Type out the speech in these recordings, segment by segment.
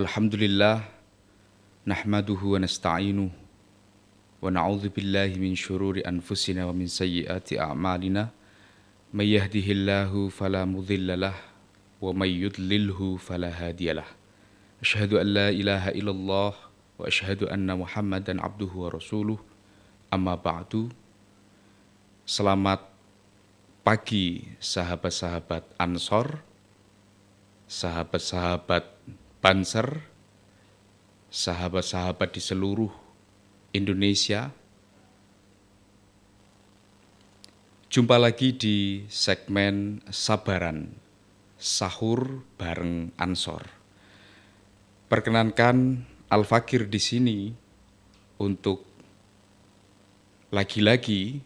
Alhamdulillah nahmaduhu wa nasta'inuhu wa na'udzu billahi min syururi anfusina wa min sayyiati a'malina may yahdihillahu fala mudhillalah wa may yudlilhu fala hadiyalah. Asyhadu an la ilaha illallah wa asyhadu anna Muhammadan abduhu wa rasuluh. Amma ba'du. Selamat pagi sahabat-sahabat Ansor, sahabat-sahabat Banser, sahabat-sahabat di seluruh Indonesia. Jumpa lagi di segmen Sabaran Sahur bareng Ansor. Perkenankan Al-Fakir di sini untuk lagi-lagi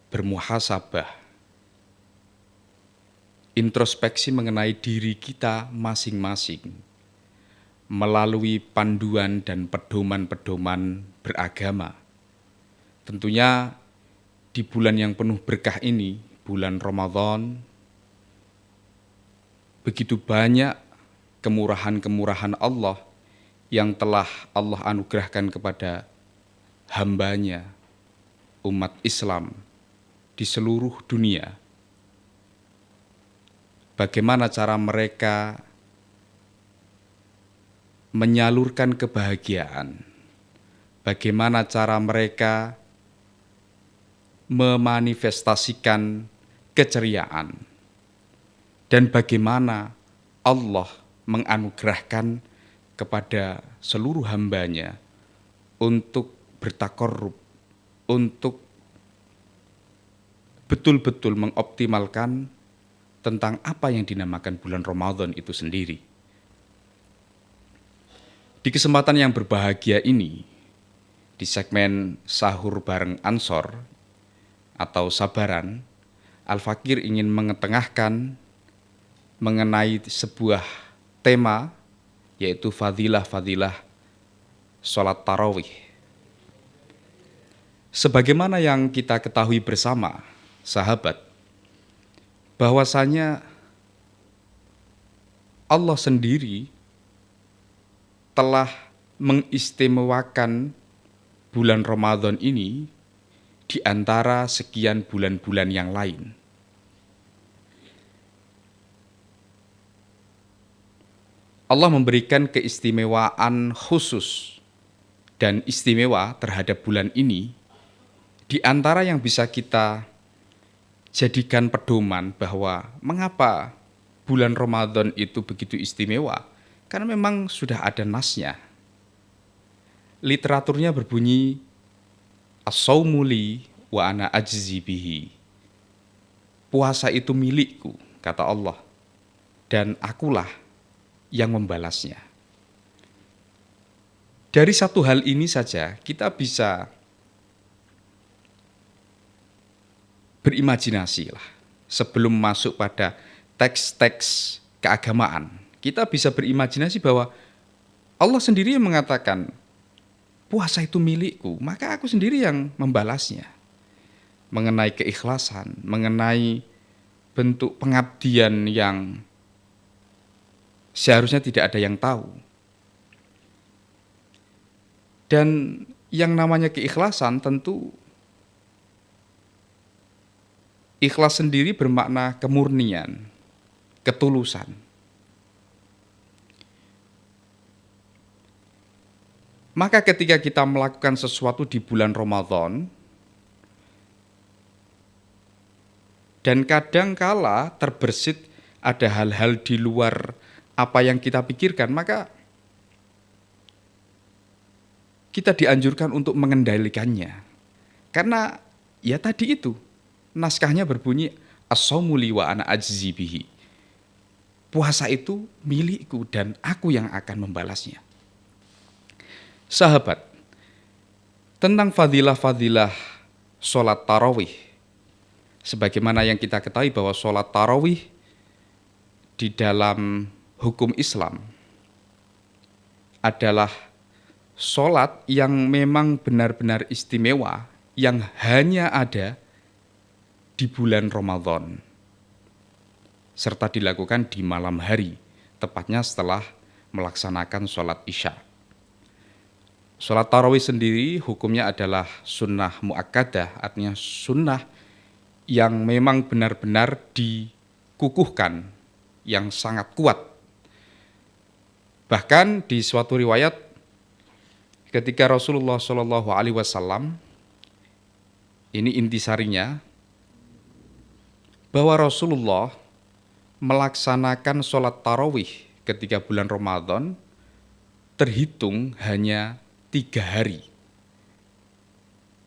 bermuhasabah, introspeksi mengenai diri kita masing-masing melalui panduan dan pedoman-pedoman beragama. Tentunya di bulan yang penuh berkah ini, bulan Ramadan, begitu banyak kemurahan-kemurahan Allah yang telah Allah anugerahkan kepada hambanya, umat Islam di seluruh dunia. Bagaimana cara mereka menyalurkan kebahagiaan, bagaimana cara mereka memanifestasikan keceriaan, dan bagaimana Allah menganugerahkan kepada seluruh hambanya untuk bertakarrub, untuk betul-betul mengoptimalkan tentang apa yang dinamakan bulan Ramadan itu sendiri. Di kesempatan yang berbahagia ini, di segmen Sahur bareng Ansor atau Sabaran, Al-Fakir ingin mengetengahkan mengenai sebuah tema, yaitu fadilah-fadilah sholat tarawih. Sebagaimana yang kita ketahui bersama, sahabat, bahwasanya Allah sendiri telah mengistimewakan bulan Ramadan ini di antara sekian bulan-bulan yang lain. Allah memberikan keistimewaan khusus dan istimewa terhadap bulan ini, di antara yang bisa kita jadikan pedoman bahwa mengapa bulan Ramadan itu begitu istimewa. Karena memang sudah ada nasnya. Literaturnya berbunyi, as-saumu li wa ana ajzi bihi. Puasa itu milikku, kata Allah, dan akulah yang membalasnya. Dari satu hal ini saja kita bisa berimajinasi lah. Sebelum masuk pada teks-teks keagamaan, kita bisa berimajinasi bahwa Allah sendiri yang mengatakan, puasa itu milikku, maka aku sendiri yang membalasnya. Mengenai keikhlasan, mengenai bentuk pengabdian yang seharusnya tidak ada yang tahu. Dan yang namanya keikhlasan tentu, ikhlas sendiri bermakna kemurnian, ketulusan. Maka ketika kita melakukan sesuatu di bulan Ramadan, dan kadang kala terbersit ada hal-hal di luar apa yang kita pikirkan, maka kita dianjurkan untuk mengendalikannya. Karena ya tadi itu, naskahnya berbunyi, as-saumu li wa ana ajzi bihi. Puasa itu milikku dan aku yang akan membalasnya. Sahabat, tentang fadilah-fadilah sholat tarawih, sebagaimana yang kita ketahui bahwa sholat tarawih di dalam hukum Islam adalah sholat yang memang benar-benar istimewa, yang hanya ada di bulan Ramadan, serta dilakukan di malam hari, tepatnya setelah melaksanakan sholat isya. Sholat tarawih sendiri hukumnya adalah sunnah muakkadah, artinya sunnah yang memang benar-benar dikukuhkan, yang sangat kuat. Bahkan di suatu riwayat ketika Rasulullah SAW, ini intisarinya, bahwa Rasulullah melaksanakan sholat tarawih ketika bulan Ramadan terhitung hanya 3 hari.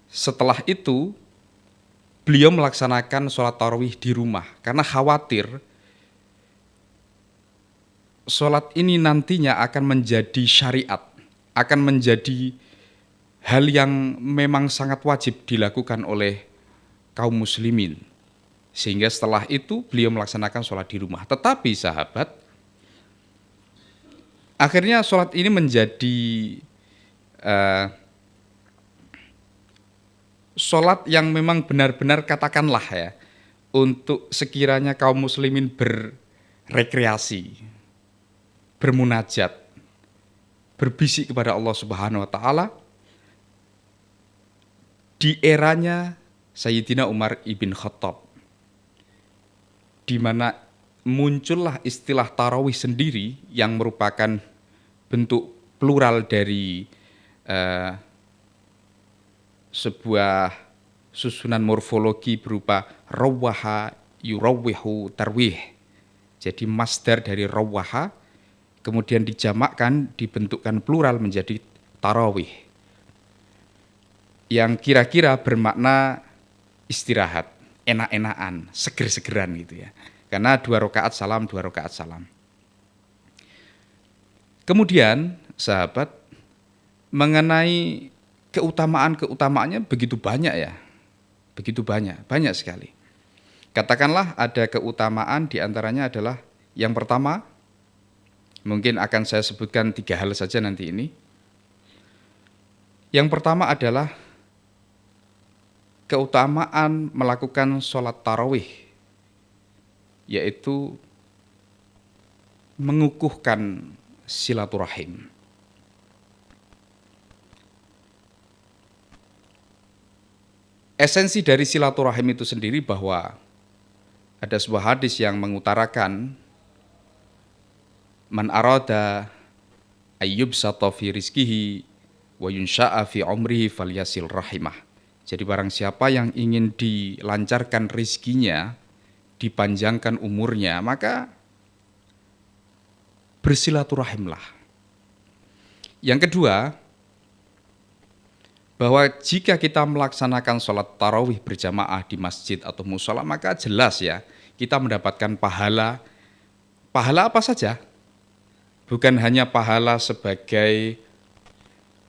Setelah itu beliau melaksanakan sholat tarawih di rumah karena khawatir sholat ini nantinya akan menjadi syariat, akan menjadi hal yang memang sangat wajib dilakukan oleh kaum muslimin. Sehingga setelah itu beliau melaksanakan sholat di rumah. Tetapi sahabat, akhirnya sholat ini menjadi sholat yang memang benar-benar katakanlah ya, untuk sekiranya kaum muslimin berrekreasi, bermunajat, berbisik kepada Allah Subhanahu wa taala di eranya Sayyidina Umar ibn Khattab, di mana muncullah istilah tarawih sendiri yang merupakan bentuk plural dari sebuah susunan morfologi berupa rawwaha yurawwihu tarwih. Jadi masdar dari rawwaha kemudian dijamakkan, dibentukkan plural menjadi tarawih, yang kira-kira bermakna istirahat, enak-enakan, seger-segeran gitu ya. Karena 2 rakaat salam, 2 rakaat salam. Kemudian sahabat, mengenai keutamaan-keutamaannya begitu banyak ya. Begitu banyak sekali. Katakanlah ada keutamaan, diantaranya adalah yang pertama, mungkin akan saya sebutkan 3 hal saja nanti ini. Yang pertama adalah keutamaan melakukan sholat tarawih, yaitu mengukuhkan silaturahim. Esensi dari silaturahim itu sendiri bahwa ada sebuah hadis yang mengutarakan man arada ayyubsata fi rizkihi wa yunsha'a fi umrihi falyasil rahimah. Jadi barang siapa yang ingin dilancarkan rizkinya, dipanjangkan umurnya, maka bersilaturahimlah. Yang kedua, bahwa jika kita melaksanakan sholat tarawih berjamaah di masjid atau mushola, maka jelas ya, kita mendapatkan pahala. Pahala apa saja? Bukan hanya pahala sebagai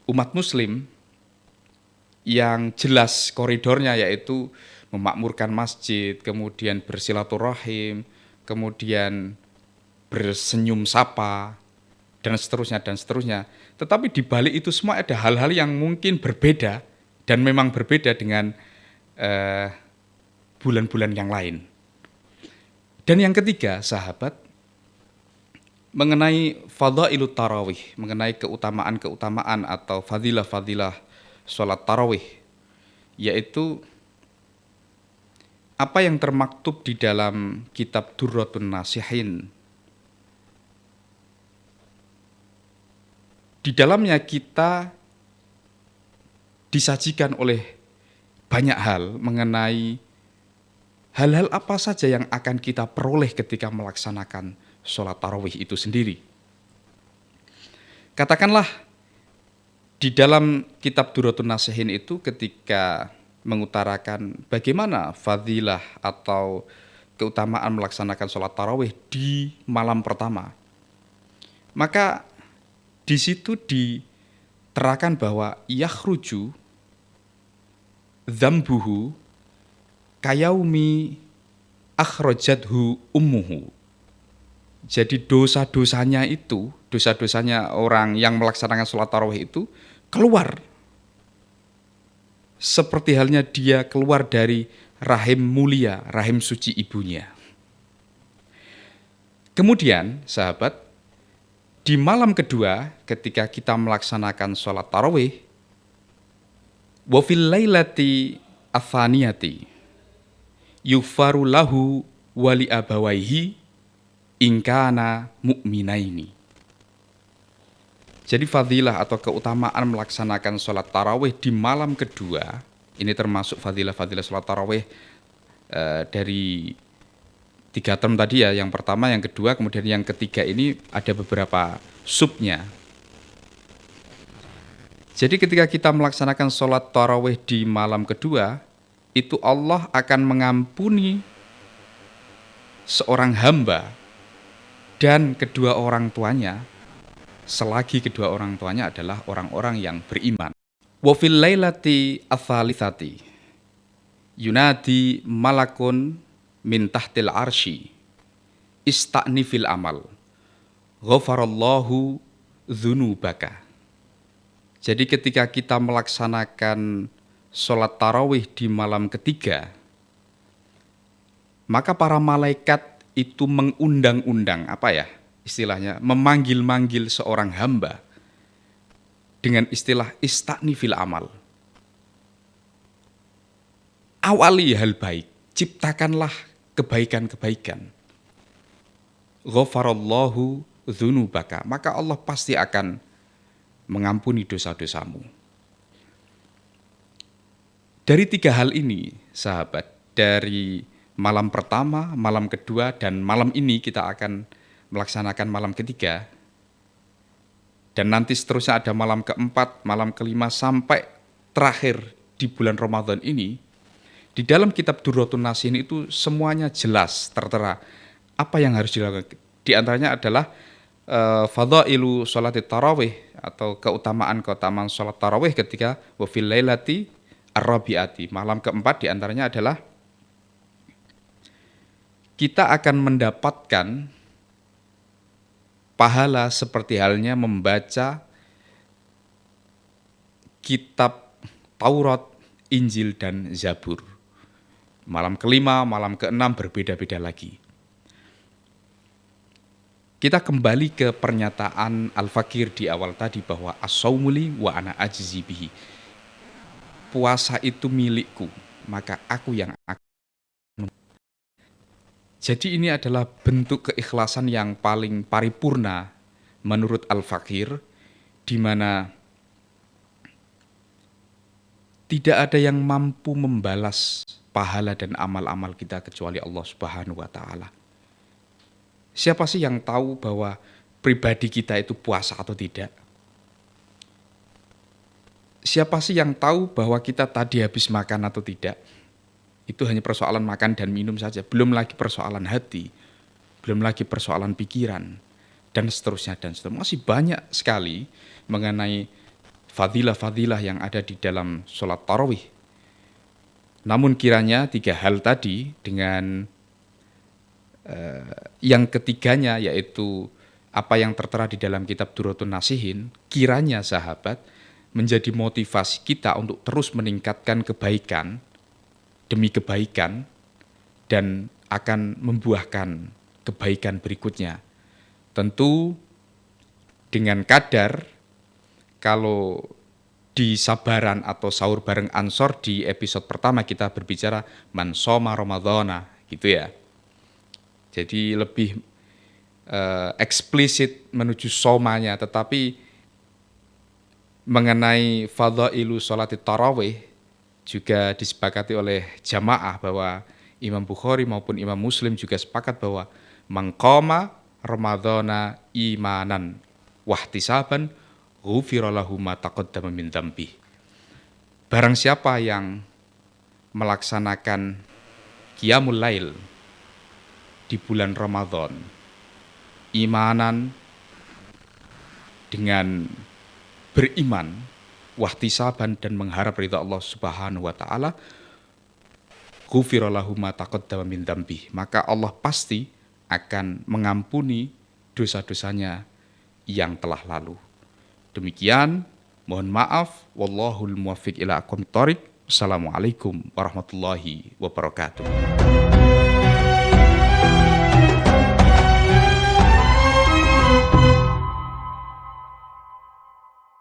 umat muslim, yang jelas koridornya yaitu memakmurkan masjid, kemudian bersilaturahim, kemudian bersenyum sapa, dan seterusnya. Tetapi di balik itu semua ada hal-hal yang mungkin berbeda dan memang berbeda dengan bulan-bulan yang lain. Dan yang ketiga, sahabat, mengenai fadhailut tarawih, mengenai keutamaan-keutamaan atau fadilah-fadilah sholat tarawih, yaitu apa yang termaktub di dalam kitab Durratun Nasihin. Di dalamnya kita disajikan oleh banyak hal mengenai hal-hal apa saja yang akan kita peroleh ketika melaksanakan sholat tarawih itu sendiri. Katakanlah di dalam kitab Durratun Nasihin itu ketika mengutarakan bagaimana fadilah atau keutamaan melaksanakan sholat tarawih di malam pertama, maka di situ diterangkan bahwa yakhruju dzambuhu kayaumi akhrajathu ummuhu. Jadi dosa-dosanya orang yang melaksanakan sholat tarawih itu keluar. Seperti halnya dia keluar dari rahim mulia, rahim suci ibunya. Kemudian, sahabat, Di malam kedua ketika kita melaksanakan sholat tarawih, wa fil lailati atsaniyati yughfaru lahu wa li abawaihi in kana mu'minaini. Jadi fadilah atau keutamaan melaksanakan sholat tarawih di malam kedua, ini termasuk fadilah-fadilah sholat tarawih dari 3 term tadi ya, yang pertama, yang kedua, kemudian yang ketiga ini ada beberapa subnya. Jadi ketika kita melaksanakan sholat tarawih di malam kedua, itu Allah akan mengampuni seorang hamba dan kedua orang tuanya, selagi kedua orang tuanya adalah orang-orang yang beriman. Wa fil lailati ats-tsalitsati yunadi malakun min tahtil arsy ista'nifil amal ghafarallahu dzunubaka. Jadi ketika kita melaksanakan sholat tarawih di malam ketiga, maka para malaikat itu mengundang-undang, istilahnya memanggil-manggil seorang hamba dengan istilah ista'nifil amal. Awali hal baik, ciptakanlah kebaikan-kebaikan. Ghafarallahu dzunubaka, maka Allah pasti akan mengampuni dosa-dosamu. Dari 3 hal ini, sahabat, dari malam pertama, malam kedua, dan malam ini kita akan melaksanakan malam ketiga, dan nanti seterusnya ada malam keempat, malam kelima, sampai terakhir di bulan Ramadan ini. Di dalam kitab Durratun Nasihin itu semuanya jelas tertera apa yang harus dilakukan. Di antaranya adalah fadhailu sholatit tarawih atau keutamaan sholat tarawih ketika wa fil lailati ar-rabi'ati. Malam keempat di antaranya adalah kita akan mendapatkan pahala seperti halnya membaca kitab Taurat, Injil, dan Zabur. Malam kelima, malam keenam berbeda-beda lagi. Kita kembali ke pernyataan Al-Fakir di awal tadi bahwa as-saumuli wa ana ajzi bihi. Puasa itu milikku, maka aku yang akan. Jadi ini adalah bentuk keikhlasan yang paling paripurna menurut Al-Fakir, di mana tidak ada yang mampu membalas pahala dan amal-amal kita kecuali Allah Subhanahu wa taala. Siapa sih yang tahu bahwa pribadi kita itu puasa atau tidak? Siapa sih yang tahu bahwa kita tadi habis makan atau tidak? Itu hanya persoalan makan dan minum saja, belum lagi persoalan hati, belum lagi persoalan pikiran, dan seterusnya dan seterusnya. Masih banyak sekali mengenai fadilah-fadilah yang ada di dalam sholat tarawih. Namun kiranya 3 hal tadi dengan yang ketiganya, yaitu apa yang tertera di dalam kitab Durratun Nasihin, kiranya sahabat menjadi motivasi kita untuk terus meningkatkan kebaikan demi kebaikan dan akan membuahkan kebaikan berikutnya. Tentu dengan kadar, kalau di Sabaran atau Sahur Bareng Ansor di episode pertama kita berbicara man shoma Ramadhana, gitu ya. Jadi lebih eksplisit menuju somanya, tetapi mengenai fadhailu sholatit tarawih juga disepakati oleh jamaah bahwa Imam Bukhari maupun Imam Muslim juga sepakat bahwa man qama Ramadhana imanan wahtisaban ghufira lahu ma taqaddama min dzambi. Barang siapa yang melaksanakan qiyamul lail di bulan Ramadan imanan dengan beriman, wahtisaban, dan mengharap ridha Allah Subhanahu wa taala, ghufira lahu ma taqaddama min dzambi, maka Allah pasti akan mengampuni dosa-dosanya yang telah lalu. Demikian, mohon maaf, wallahul muwaffiq ila aqwamit thoriq. Wassalamualaikum warahmatullahi wabarakatuh.